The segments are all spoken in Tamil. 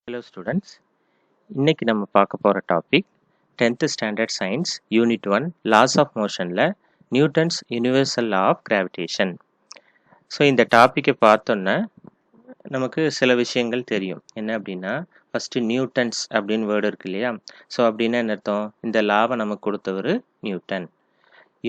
Hello students, இன்னைக்கு நம்ம பார்க்க போற topic 10th standard science unit 1 laws of மோஷன்ல Newton's universal law of gravitation. So இந்த டாப்பிக்கை பார்த்தோன்னா நமக்கு சில விஷயங்கள் தெரியும். என்ன அப்படின்னா ஃபர்ஸ்ட் நியூட்டன்ஸ் அப்படின்னு வேர்டு இருக்கு இல்லையா? ஸோ அப்படின்னா என்ன அர்த்தம்? இந்த லாவை நமக்கு கொடுத்தவர் நியூட்டன்.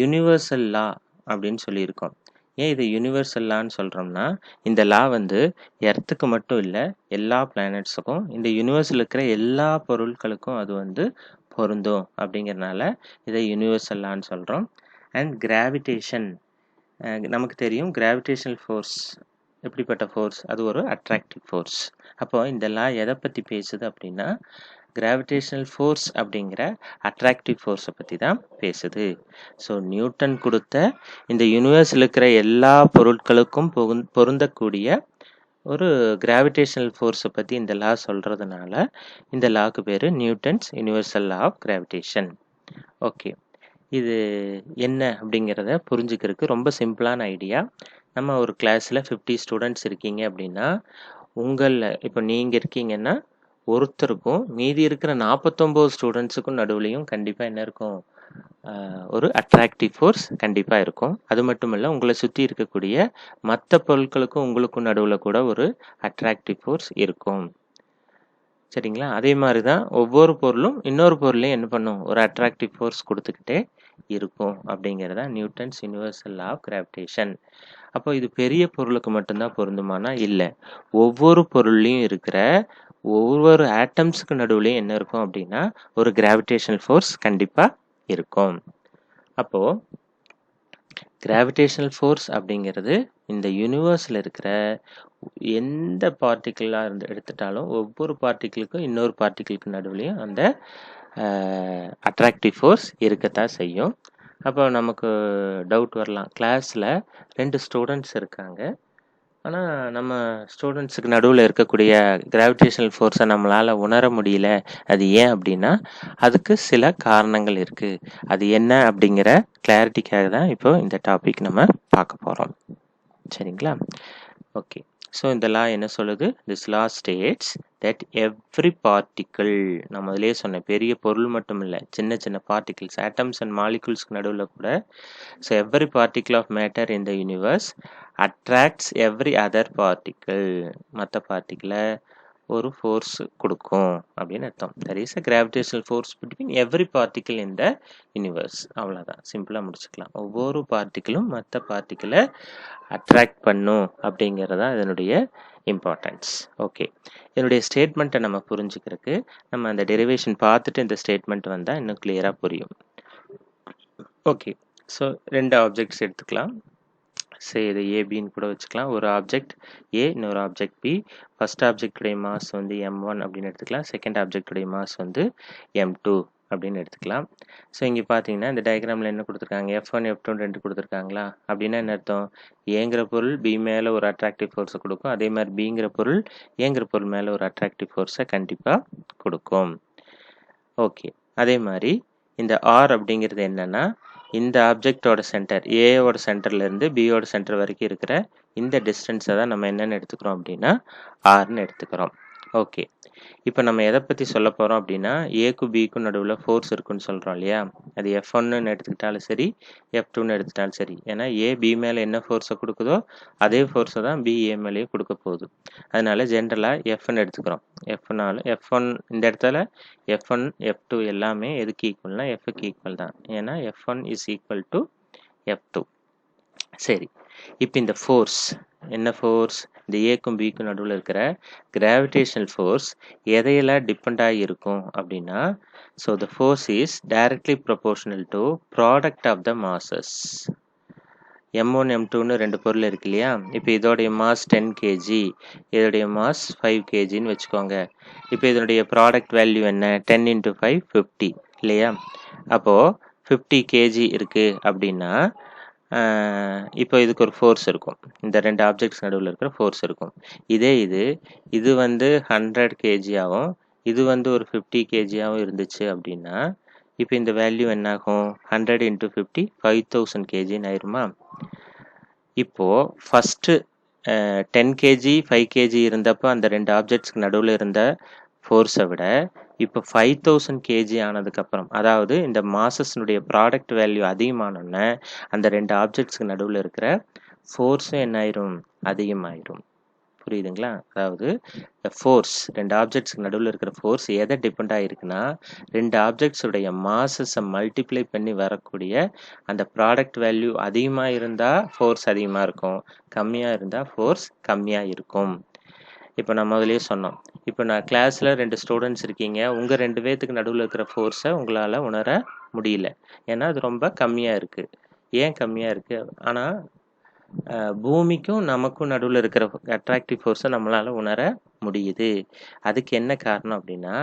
யுனிவர்சல் லா அப்படின்னு சொல்லியிருக்கோம். ஏன் இது யுனிவர்சல் லான்னு சொல்கிறோம்னா இந்த லா வந்து எர்த்துக்கு மட்டும் இல்லை, எல்லா பிளானட்ஸுக்கும், இந்த யூனிவர்ஸில் இருக்கிற எல்லா பொருட்களுக்கும் அது வந்து பொருந்தும். அப்படிங்கிறனால இதை யுனிவர்சல் லான்னு சொல்கிறோம். அண்ட் கிராவிடேஷன், நமக்கு தெரியும் கிராவிடேஷனல் ஃபோர்ஸ் எப்படிப்பட்ட ஃபோர்ஸ், அது ஒரு அட்ராக்டிவ் ஃபோர்ஸ். அப்போ இந்த லா எதை பற்றி பேசுது அப்படின்னா கிராவிடேஷனல் ஃபோர்ஸ் அப்படிங்கிற அட்ராக்டிவ் ஃபோர்ஸை பற்றி தான் பேசுது. ஸோ நியூட்டன் கொடுத்த இந்த யூனிவர்ஸில் இருக்கிற எல்லா பொருட்களுக்கும் பொருந்தக்கூடிய ஒரு கிராவிடேஷனல் ஃபோர்ஸை பற்றி இந்த லா சொல்கிறதுனால இந்த லாக்கு பேர் Newton's universal law of gravitation. Okay, இது என்ன அப்படிங்கிறத புரிஞ்சுக்கிறதுக்கு ரொம்ப சிம்பிளான ஐடியா. நம்ம ஒரு கிளாஸில் 50 ஸ்டூடெண்ட்ஸ் இருக்கீங்க அப்படின்னா உங்களில் இப்போ நீங்கள் இருக்கீங்கன்னா ஒருத்தருக்கும் மீதி இருக்கிற 49 ஸ்டூடெண்ட்ஸுக்கும் நடுவுலையும் கண்டிப்பாக என்ன இருக்கும்? ஒரு அட்ராக்டிவ் ஃபோர்ஸ் கண்டிப்பாக இருக்கும். அது மட்டும் இல்லை, உங்களை சுற்றி இருக்கக்கூடிய மற்ற பொருட்களுக்கும் உங்களுக்கும் நடுவில் கூட ஒரு அட்ராக்டிவ் ஃபோர்ஸ் இருக்கும். சரிங்களா? அதே மாதிரி தான் ஒவ்வொரு பொருளும் இன்னொரு பொருளையும் என்ன பண்ணும்? ஒரு அட்ராக்டிவ் ஃபோர்ஸ் கொடுத்துக்கிட்டே இருக்கும். அப்படிங்கிறதா Newton's universal law of gravitation. அப்போ இது பெரிய பொருளுக்கு மட்டும்தான் பொருந்துமானா இல்லை, ஒவ்வொரு பொருள்லையும் இருக்கிற ஒவ்வொரு ஆட்டம்ஸுக்கு நடுவுலையும் என்ன இருக்கும் அப்படின்னா ஒரு கிராவிடேஷனல் ஃபோர்ஸ் கண்டிப்பாக இருக்கும். அப்போது கிராவிடேஷனல் ஃபோர்ஸ் அப்படிங்கிறது இந்த யூனிவர்ஸில் இருக்கிற எந்த பார்ட்டிக்கிளாக எடுத்துட்டாலும் ஒவ்வொரு பார்ட்டிக்கிளுக்கும் இன்னொரு பார்ட்டிக்கிளுக்கு நடுவுலையும் அந்த அட்ராக்டிவ் ஃபோர்ஸ் இருக்கத்தான் செய்யும். அப்போ நமக்கு டவுட் வரலாம், கிளாஸில் 2 ஸ்டூடெண்ட்ஸ் இருக்காங்க, ஆனால் நம்ம ஸ்டூடெண்ட்ஸுக்கு நடுவில் இருக்கக்கூடிய கிராவிடேஷனல் ஃபோர்ஸை நம்மளால் உணர முடியல. அது ஏன் அப்படின்னா அதுக்கு சில காரணங்கள் இருக்குது. அது என்ன அப்படிங்கிற கிளாரிட்டிக்காக தான் இப்போ இந்த டாபிக் நம்ம பார்க்க போகிறோம். சரிங்களா? ஓகே, ஸோ இந்த லா என்ன சொல்லுது? This law states that every particle, நான் முதலே சொன்னேன், பெரிய பொருள் மட்டும் இல்லை, சின்ன சின்ன பார்ட்டிகிள்ஸ், ஆட்டம்ஸ் அண்ட் மாலிகுல்ஸ்க்கு நடுவில் கூட, so every particle of matter in the universe attracts every other particle, மற்ற பார்ட்டிக்கிளை ஒரு ஃபோர்ஸ் கொடுக்கும் அப்படின்னு அர்த்தம். That is a gravitational force between every particle in the universe. அவ்வளோதான், சிம்பிளாக முடிச்சுக்கலாம். ஒவ்வொரு பார்ட்டிக்கிளும் மற்ற பார்ட்டிக்கிளை அட்ராக்ட் பண்ணும் அப்படிங்கிறதா இதனுடைய இம்பார்ட்டன்ஸ். ஓகே, இதனுடைய ஸ்டேட்மெண்ட்டை நம்ம புரிஞ்சுக்கிறதுக்கு நம்ம அந்த டெரிவேஷன் பார்த்துட்டு இந்த ஸ்டேட்மெண்ட் வந்தால் இன்னும் கிளியராக புரியும். ஓகே, ஸோ 2 ஆப்ஜெக்ட்ஸ் எடுத்துக்கலாம். சரி, இது ஏபின்னு கூட வச்சுக்கலாம். ஒரு ஆப்ஜெக்ட் ஏ, இன்னொரு ஆப்ஜெக்ட் பி. ஃபர்ஸ்ட் ஆப்ஜெக்டுடைய மாஸ் வந்து m1 அப்படின்னு எடுத்துக்கலாம். செகண்ட் ஆப்ஜெக்டுடைய மாஸ் வந்து m2 அப்படின்னு எடுத்துக்கலாம். ஸோ இங்கே பார்த்தீங்கன்னா இந்த டயக்ராமில் என்ன கொடுத்துருக்காங்க? F1 F2 2 கொடுத்துருக்காங்களா? அப்படின்னா என்ன அர்த்தம்? ஏங்கிற பொருள் பி மேலே ஒரு அட்ராக்டிவ் ஃபோர்ஸை கொடுக்கும், அதே மாதிரி பிங்கிற பொருள் ஏங்கிற பொருள் மேலே ஒரு அட்ராக்டிவ் ஃபோர்ஸை கண்டிப்பாக கொடுக்கும். ஓகே, அதே மாதிரி இந்த ஆர் அப்படிங்கிறது என்னன்னா இந்த ஆப்ஜெக்டோட சென்டர் ஏயோட சென்டர்லேருந்து பியோட சென்டர் வரைக்கும் இருக்கிற இந்த டிஸ்டன்ஸை தான் நம்ம என்னென்னு எடுத்துக்கிறோம் அப்படின்னா ஆர்னு எடுத்துக்கிறோம். ஓகே, இப்போ நம்ம எதை பற்றி சொல்ல போகிறோம் அப்படின்னா ஏக்கும் பிக்கும் நடுவில் ஃபோர்ஸ் இருக்குன்னு சொல்கிறோம் இல்லையா? அது F1ன்னு எடுத்துக்கிட்டாலும் சரி, F2ன்னு எடுத்துக்கிட்டாலும் சரி. ஏன்னா ஏ பி மேலே என்ன ஃபோர்ஸை கொடுக்குதோ அதே ஃபோர்ஸை தான் பி ஏ மேலேயே கொடுக்க போகுது. அதனால ஜென்ரலாக Fன்னு எடுத்துக்கிறோம். F1 இந்த இடத்துல F1 F2 எல்லாமே எதுக்கு ஈக்குவல்னா Fக்கு ஈக்குவல் தான். ஏன்னா F1 is equal to F2. சரி, இப்போ இந்த ஃபோர்ஸ் என்ன ஃபோர்ஸ்? இந்த ஏக்கும் பிக்கும் நடுவில் இருக்கிற கிராவிடேஷனல் ஃபோர்ஸ் எதையெல்லாம் டிபெண்ட் ஆகி இருக்கும் அப்படின்னா, so the force is directly proportional to product of the masses. M1 M2ன்னு 2 பொருள் இருக்கு இல்லையா? இப்போ இதோடைய மாஸ் 10 kg, இதோடைய மாஸ் 5 kgன்னு வச்சுக்கோங்க. இப்போ இதனுடைய ப்ராடக்ட் வேல்யூ என்ன? 10 × 5 50 இல்லையா? அப்போது 50 kg இருக்குது அப்படின்னா இப்போ இதுக்கு ஒரு ஃபோர்ஸ் இருக்கும். இந்த 2 ஆப்ஜெக்ட்ஸ் நடுவில் இருக்கிற ஃபோர்ஸ் இருக்கும். இது வந்து 100 kg ஆகும், இது வந்து ஒரு 50 kg ஆகும் இருந்துச்சு அப்படின்னா இப்போ இந்த வேல்யூ என்ன ஆகும்? 100 × 50 5000 kgன்னு ஆயிருமா? இப்போது ஃபஸ்ட்டு 10 kg 5 kg இருந்தப்போ அந்த 2 ஆப்ஜெக்ட்ஸ்க்கு நடுவில் இருந்த ஃபோர்ஸை விட இப்போ 5000 கேஜி ஆனதுக்கப்புறம், அதாவது இந்த மாசஸ்னுடைய ப்ராடக்ட் வேல்யூ அதிகமானோடனே அந்த ரெண்டு ஆப்ஜெக்ட்ஸ்க்கு நடுவில் இருக்கிற ஃபோர்ஸும் என்ன ஆயிரும், அதிகமாயிரும். புரியுதுங்களா? அதாவது ஃபோர்ஸ், ரெண்டு ஆப்ஜெக்ட்ஸ்க்கு நடுவில் இருக்கிற ஃபோர்ஸ் எதை டிபெண்ட் ஆகிருக்குன்னா, ரெண்டு ஆப்ஜெக்ட்ஸுடைய மாசஸை மல்டிப்ளை பண்ணி வரக்கூடிய அந்த ப்ராடக்ட் வேல்யூ அதிகமாக இருந்தால் ஃபோர்ஸ் அதிகமாக இருக்கும், கம்மியாக இருந்தால் ஃபோர்ஸ் கம்மியாக இருக்கும். இப்போ நம்ம முதலே சொன்னோம், இப்போ நான் கிளாஸில் 2 ஸ்டூடெண்ட்ஸ் இருக்கீங்க, உங்கள் 2 பேர்த்துக்கு நடுவில் இருக்கிற ஃபோர்ஸை உங்களால் உணர முடியல. ஏன்னா அது ரொம்ப கம்மியாக இருக்குது. ஏன் கம்மியாக இருக்குது? ஆனால் பூமிக்கும் நமக்கும் நடுவில் இருக்கிற அட்ராக்டிவ் ஃபோர்ஸை நம்மளால் உணர முடியுது. அதுக்கு என்ன காரணம் அப்படின்னா,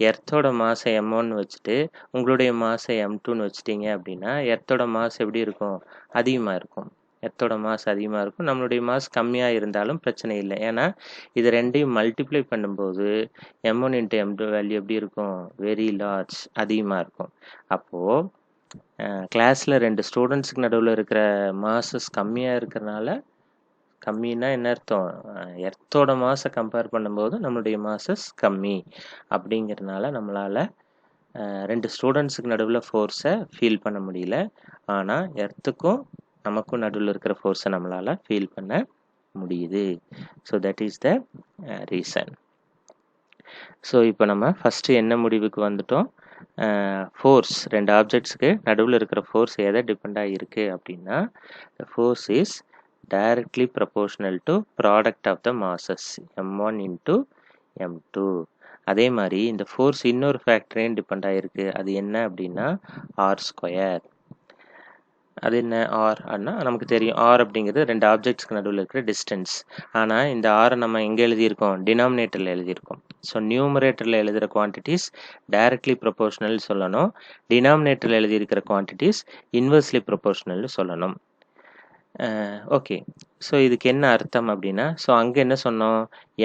எர்த்தோட மாசை M1 வச்சுட்டு உங்களுடைய மாசை M2ன்னு வச்சுட்டீங்க அப்படின்னா, எர்த்தோட மாஸ் எப்படி இருக்கும், அதிகமாக இருக்கும். எர்த்தோட மாஸ் அதிகமாக இருக்கும், நம்மளுடைய மாஸ் கம்மியாக இருந்தாலும் பிரச்சனை இல்லை. ஏன்னா இது ரெண்டையும் மல்டிப்ளை பண்ணும்போது M1 × M2 வேல்யூ எப்படி இருக்கும், வெரி லார்ஜ், அதிகமாக இருக்கும். அப்போது கிளாஸில் 2 ஸ்டூடெண்ட்ஸுக்கு நடுவில் இருக்கிற மாசஸ் கம்மியாக இருக்கிறனால, கம்மின்னா என்ன அர்த்தம், எர்த்தோட மாஸை கம்பேர் பண்ணும்போது நம்மளுடைய மாசஸ் கம்மி அப்படிங்கிறதுனால நம்மளால் 2 ஸ்டூடெண்ட்ஸுக்கு நடுவில் ஃபோர்ஸை ஃபீல் பண்ண முடியல. ஆனால் எர்த்துக்கும் நமக்கும் நடுவில் இருக்கிற ஃபோர்ஸை நம்மளால் ஃபீல் பண்ண முடியுது. So that is the reason. So இப்போ நம்ம ஃபஸ்ட்டு என்ன முடிவுக்கு வந்துட்டோம், ஃபோர்ஸ், ரெண்டு ஆப்ஜெக்ட்ஸுக்கு நடுவில் இருக்கிற ஃபோர்ஸ் எதை டிபெண்ட் ஆகிருக்கு அப்படின்னா, force is directly proportional to product of the masses M1 × M2. அதே மாதிரி இந்த ஃபோர்ஸ் இன்னொரு ஃபேக்டரையும் டிபெண்ட் ஆகிருக்கு. அது என்ன அப்படின்னா R². அது என்ன ஆர் அப்படின்னா, நமக்கு தெரியும் ஆர் அப்படிங்கிறது ரெண்டு ஆப்ஜெக்ட்ஸ்க்கு நடுவில் இருக்கிற டிஸ்டன்ஸ். ஆனால் இந்த ஆரை நம்ம எங்கே எழுதியிருக்கோம், டினாமினேட்டரில் எழுதியிருக்கோம். ஸோ நியூமரேட்டரில் எழுதுகிற குவான்டிட்டிஸ் டைரக்ட்லி ப்ரொபோர்ஷனல் சொல்லணும், டினாமினேட்டரில் எழுதியிருக்கிற குவான்டிட்டிஸ் இன்வெர்ஸ்லி ப்ரொபோர்ஷனல் சொல்லணும். ஓகே, ஸோ இதுக்கு என்ன அர்த்தம் அப்படின்னா, ஸோ அங்கே என்ன சொன்னோம்,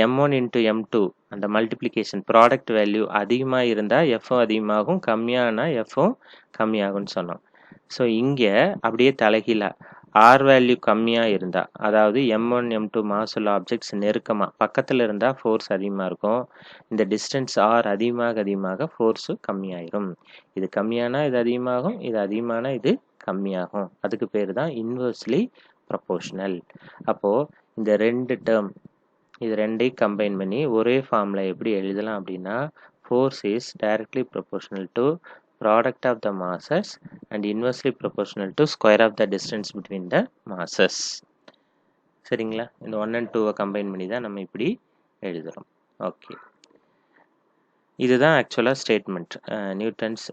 M1 × M2 அந்த மல்டிப்ளிகேஷன் ப்ராடக்ட் வேல்யூ அதிகமாக இருந்தால் எஃப்பும் அதிகமாகும், கம்மியானா எஃப்பும் கம்மியாகும்னு சொன்னோம். ஸோ இங்கே அப்படியே தலைகீழாக ஆர் வேல்யூ கம்மியாக இருந்தால், அதாவது M1 M2 மாஸ் உள்ள ஆப்ஜெக்ட்ஸ் நெருக்கமாக பக்கத்தில் இருந்தால் ஃபோர்ஸ் அதிகமாக இருக்கும், இந்த டிஸ்டன்ஸ் ஆர் அதிகமாக ஃபோர்ஸு கம்மியாயிரும். இது கம்மியானா இது அதிகமாகும், இது அதிகமானா இது கம்மியாகும். அதுக்கு பேர் தான் இன்வெர்ஸ்லி ப்ரொபோர்ஷனல். அப்போது இந்த ரெண்டு டேர்ம், இது ரெண்டையும் கம்பைன் பண்ணி ஒரே ஃபார்மில் எப்படி எழுதலாம் அப்படின்னா, force is directly proportional to product of the masses and inversely proportional to square of the distance between the masses. சரிங்களா? இந்த 1 and 2 கம்பைன் பண்ணி தான் நம்ம இப்படி எழுதுகிறோம். ஓகே, இதுதான் ஆக்சுவலாக statement, Newton's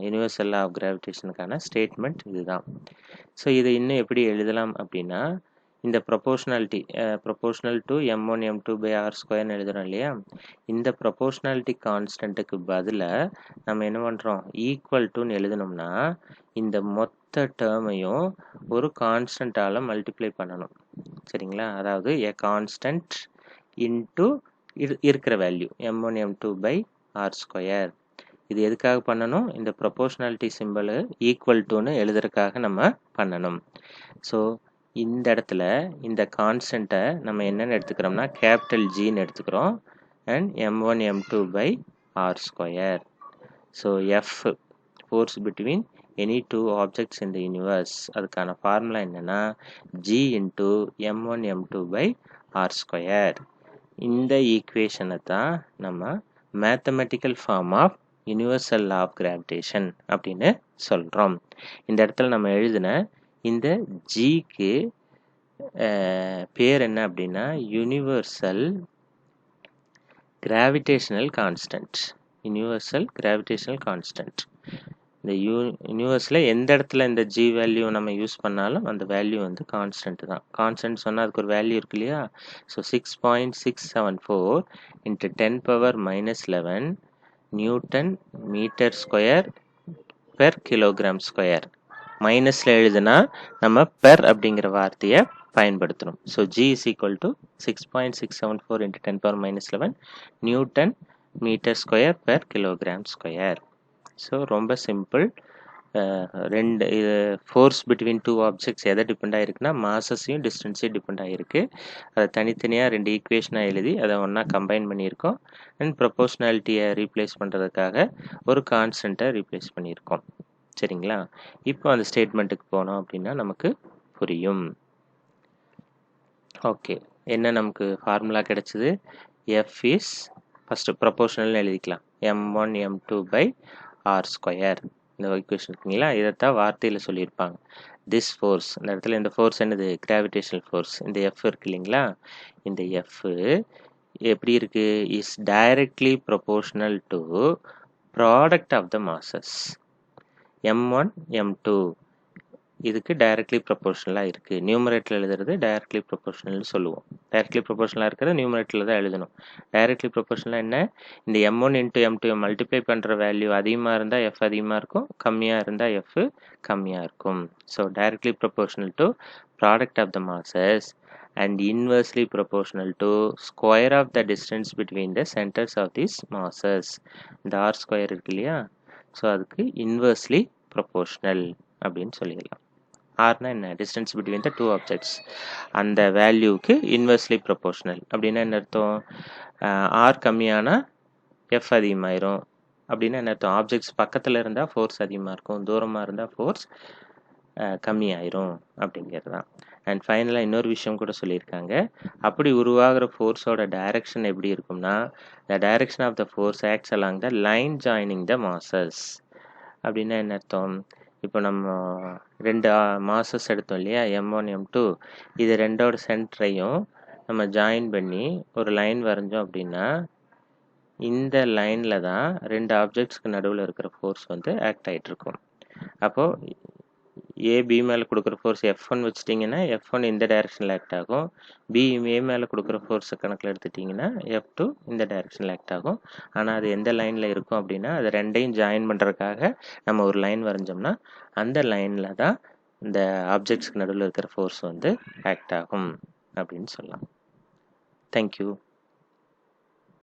universal law of கிராவிடேஷனுக்கான ஸ்டேட்மெண்ட் இதுதான். ஸோ இதை இன்னும் எப்படி எழுதலாம் அப்படின்னா, இந்த proportional to M1 M2 / R² எழுதுகிறோம் இல்லையா, இந்த ப்ரொபோர்ஷனாலிட்டி கான்ஸ்டன்ட்டுக்கு பதிலாக நம்ம என்ன பண்ணுறோம், ஈக்குவல் டுன்னு எழுதணும்னா இந்த மொத்த டேர்மையும் ஒரு கான்ஸ்டன்ட்டால் மல்டிப்ளை பண்ணணும். சரிங்களா? அதாவது எ கான்ஸ்டன்ட் இன்ட்டு இருக்கிற வேல்யூ M1 M2 / R². இது எதுக்காக பண்ணணும், இந்த ப்ரொபோர்ஷனாலிட்டி சிம்பிள் ஈக்குவல் டுன்னு எழுதுறதுக்காக நம்ம பண்ணணும். ஸோ இந்த இடத்துல இந்த கான்ஸ்டன்ட்டை நம்ம என்னென்னு எடுத்துக்கிறோம்னா கேபிட்டல் Gன்னு எடுத்துக்கிறோம், and M1 M2 / R². So F, force between any two objects in the universe, அதுக்கான ஃபார்முலா என்னென்னா G × M1 M2 / R². இந்த ஈக்குவேஷனை தான் நம்ம mathematical form of universal law of gravitation அப்படின்னு சொல்கிறோம். இந்த இடத்துல நம்ம எழுதின இந்த ஜிக்கு பேர் என்ன அப்படின்னா universal gravitational constant. Universal gravitational constant. இந்த யூனிவர்ஸில் எந்த இடத்துல இந்த ஜி வேல்யூ நம்ம யூஸ் பண்ணாலும் அந்த வேல்யூ வந்து கான்ஸ்டன்ட் தான். கான்ஸ்டன்ட் சொன்னால் அதுக்கு ஒரு வேல்யூ இருக்கு இல்லையா. So 6.674 × 10⁻11 newton metre square per kilogram square. மைனஸில் எழுதுனா நம்ம பெர் அப்படிங்கிற வார்த்தையை பயன்படுத்தணும். So G is equal to 6.674 × 10⁻11 newton metre square per kilogram square. So ரொம்ப சிம்பிள். 2 இது ஃபோர்ஸ் பிட்வீன் 2 ஆப்ஜெக்ட்ஸ் எதை டிபெண்ட் ஆகிருக்குன்னா மாசஸையும் டிஸ்டன்ஸையும் டிபெண்ட் ஆகிருக்கு. அதை தனித்தனியாக 2 ஈக்குவேஷனாக எழுதி அதை ஒன்றா கம்பைன் பண்ணியிருக்கோம். அண்ட் ப்ரொபோஷ்னாலிட்டியை ரீப்ளேஸ் பண்ணுறதுக்காக ஒரு கான்ஸ்டண்ட்டை ரீப்ளேஸ் பண்ணியிருக்கோம். சரிங்களா? இப்போ அந்த ஸ்டேட்மெண்ட்டுக்கு போனோம் அப்படின்னா நமக்கு புரியும். ஓகே, என்ன நமக்கு ஃபார்முலா கிடைச்சது? F இஸ் ஃபஸ்ட்டு ப்ரொபோஷனல்னு எழுதிக்கலாம். M1 M2 by R square. இந்த ஈக்குவேஷன் இருக்குங்களா, இதைத்தான் வார்த்தையில் சொல்லியிருப்பாங்க. திஸ் ஃபோர்ஸ், இந்த இடத்துல இந்த ஃபோர்ஸ் என்னது? Gravitational force. இந்த எஃப் இருக்கு இல்லைங்களா, இந்த எஃப் எப்படி இருக்கு? Is directly proportional to product of the masses. M1 M2 இதுக்கு டைரக்ட்லி ப்ரொபோஷனலாக இருக்குது. நியூமரேட்டர் எழுதுறது டைரக்ட்லி ப்ரொபோஷனல்னு சொல்லுவோம். டைரக்ட்லி ப்ரொபோஷனலாக இருக்கிறது நியூமரேட்டரில் தான் எழுதணும். டைரக்ட்லி ப்ரொபோஷனலாக என்ன? இந்த M1 இன்ட்டு M2 மல்டிப்ளை பண்ணுற வேல்யூ அதிகமாக இருந்தால் F அதிகமாக இருக்கும், கம்மியாக இருந்தால் F கம்மியாக இருக்கும். So directly proportional to product of the masses and inversely proportional to square of the distance between the centers of these masses. இந்த R ஸ்கொயர் இருக்கு இல்லையா, ஸோ அதுக்கு inversely proportional அப்படின்னு சொல்லிடலாம். ஆர்னா என்ன? Distance between the 2 objects. அந்த வேல்யூக்கு இன்வெர்ஸ்லி ப்ரொபோஷனல் அப்படின்னா என்ன அர்த்தம்? ஆர் கம்மியானா எஃப் அதிகமாயிரும் அப்படின்னா என்ன அர்த்தம்? ஆப்ஜெக்ட்ஸ் பக்கத்தில் இருந்தால் ஃபோர்ஸ் அதிகமாக இருக்கும், தூரமாக இருந்தால் ஃபோர்ஸ் கம்மியாயிரும் அப்படிங்கிறது தான். அண்ட் ஃபைனலாக இன்னொரு விஷயம் கூட சொல்லியிருக்காங்க. அப்படி உருவாகிற ஃபோர்ஸோட டைரக்ஷன் எப்படி இருக்கும்னா, the direction of the force acts along the line joining the masses. அப்படின்னா என்ன அர்த்தம்? இப்போ நம்ம 2 மாசஸ் எடுத்தோம் இல்லையா, M1 M2, இது ரெண்டோட சென்டரையும் நம்ம ஜாயின் பண்ணி ஒரு லைன் வரைஞ்சோம் அப்படின்னா இந்த லைனில் தான் 2 ஆப்ஜெக்ட்ஸ்க்கு நடுவில் இருக்கிற ஃபோர்ஸ் வந்து ஆக்ட் ஆகிட்டு இருக்கும். அப்போது ஏபி மேலே கொடுக்குற ஃபோர்ஸ் F1 வச்சுட்டிங்கன்னா F1 இந்த டைரெக்ஷனில் ஆக்ட் ஆகும். பி ஏ மேலே கொடுக்குற ஃபோர்ஸை கணக்கில் எடுத்துட்டிங்கன்னா F2 இந்த டைரெக்ஷனில் ஆக்ட் ஆகும். ஆனால் அது எந்த லைனில் இருக்கும் அப்படின்னா, அது ரெண்டையும் ஜாயின் பண்ணுறதுக்காக நம்ம ஒரு லைன் வரைஞ்சோம்னா அந்த லைனில் தான் இந்த ஆப்ஜெக்ட்ஸ்க்கு நடுவில் இருக்கிற ஃபோர்ஸ் வந்து ஆக்ட் ஆகும் அப்படின்னு சொல்லலாம். தேங்க்யூ.